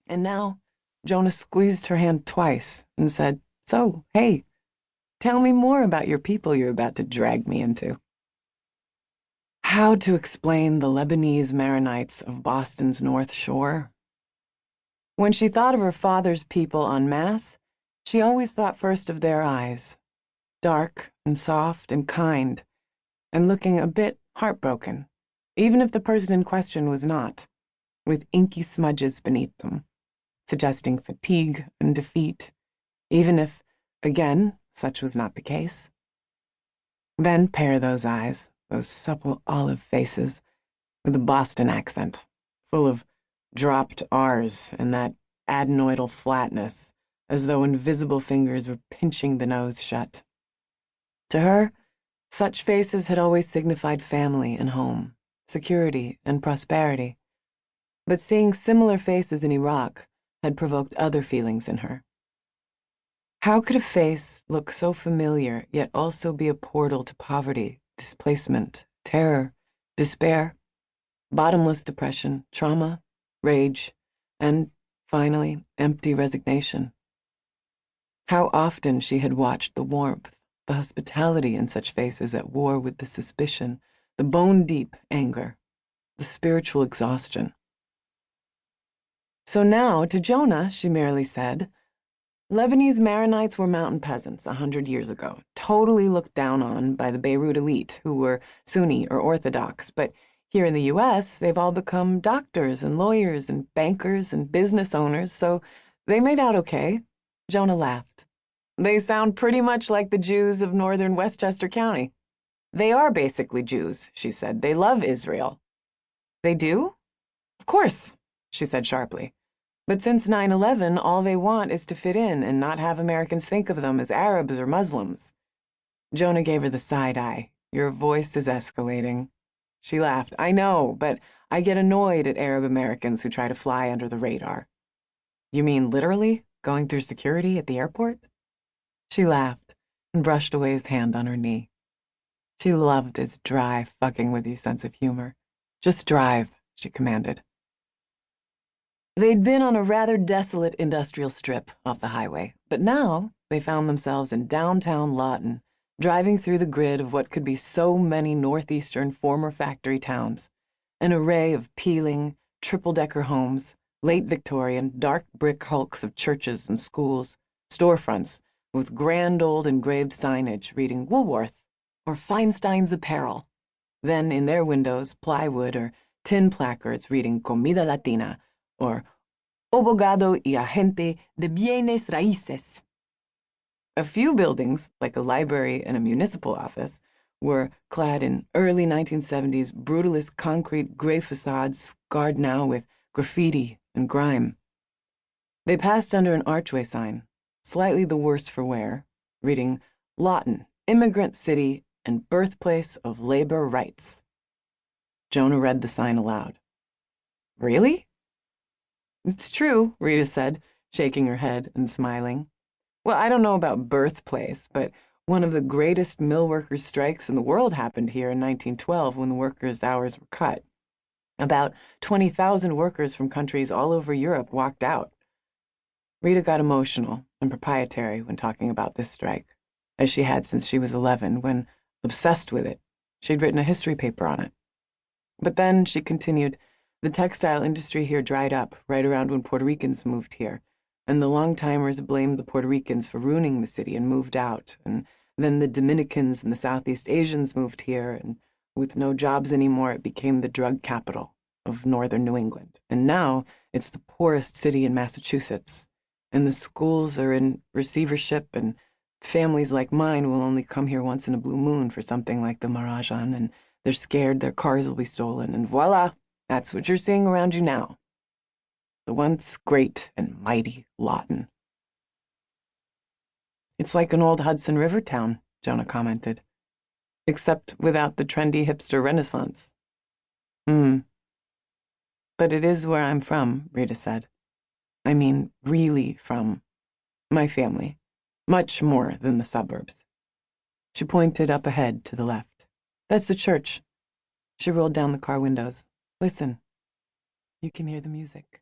And now Jonah squeezed her hand twice and said, "So, hey, tell me more about your people you're about to drag me into." How to explain the Lebanese Maronites of Boston's North Shore? When she thought of her father's people en masse, she always thought first of their eyes, dark and soft and kind, and looking a bit heartbroken, even if the person in question was not, with inky smudges beneath them, suggesting fatigue and defeat, even if, again, such was not the case. Then pair those eyes, those supple olive faces, with a Boston accent, full of dropped R's and that adenoidal flatness, as though invisible fingers were pinching the nose shut. To her, such faces had always signified family and home, security and prosperity. But seeing similar faces in Iraq had provoked other feelings in her. How could a face look so familiar, yet also be a portal to poverty, displacement, terror, despair, bottomless depression, trauma, rage, and, finally, empty resignation? How often she had watched the warmth, the hospitality in such faces at war with the suspicion, the bone-deep anger, the spiritual exhaustion. So now, to Jonah, she merely said, Lebanese Maronites were mountain peasants 100 years ago, totally looked down on by the Beirut elite who were Sunni or Orthodox, but here in the U.S., they've all become doctors and lawyers and bankers and business owners, so they made out okay. Jonah laughed. They sound pretty much like the Jews of northern Westchester County. They are basically Jews, she said. They love Israel. They do? Of course, she said sharply. But since 9/11, all they want is to fit in and not have Americans think of them as Arabs or Muslims. Jonah gave her the side eye. Your voice is escalating. She laughed. I know, but I get annoyed at Arab Americans who try to fly under the radar. You mean literally going through security at the airport? She laughed and brushed away his hand on her knee. She loved his dry, fucking with you sense of humor. Just drive, she commanded. They'd been on a rather desolate industrial strip off the highway, but now they found themselves in downtown Lawton, driving through the grid of what could be so many northeastern former factory towns, an array of peeling, triple-decker homes, late Victorian, dark brick hulks of churches and schools, storefronts with grand old engraved signage reading Woolworth or Feinstein's Apparel. Then in their windows, plywood or tin placards reading Comida Latina or Abogado y Agente de Bienes Raíces. A few buildings, like a library and a municipal office, were clad in early 1970s brutalist concrete gray facades scarred now with graffiti and grime. They passed under an archway sign, slightly the worse for wear, reading Lawton, Immigrant City and Birthplace of Labor Rights. Jonah read the sign aloud. Really? It's true, Rita said, shaking her head and smiling. Well, I don't know about birthplace, but one of the greatest mill workers' strikes in the world happened here in 1912 when the workers' hours were cut. About 20,000 workers from countries all over Europe walked out. Rita got emotional and proprietary when talking about this strike, as she had since she was 11, when, obsessed with it, she'd written a history paper on it. But then, she continued, the textile industry here dried up right around when Puerto Ricans moved here, and the long-timers blamed the Puerto Ricans for ruining the city and moved out, and then the Dominicans and the Southeast Asians moved here, and with no jobs anymore, it became the drug capital of northern New England. And now it's the poorest city in Massachusetts, and the schools are in receivership, and families like mine will only come here once in a blue moon for something like the Maharajan, and they're scared their cars will be stolen, and voila, that's what you're seeing around you now. The once great and mighty Lawton. It's like an old Hudson River town, Jonah commented, except without the trendy hipster renaissance. But it is where I'm from, Rita said. I mean, really from. My family. Much more than the suburbs. She pointed up ahead to the left. That's the church. She rolled down the car windows. Listen. You can hear the music.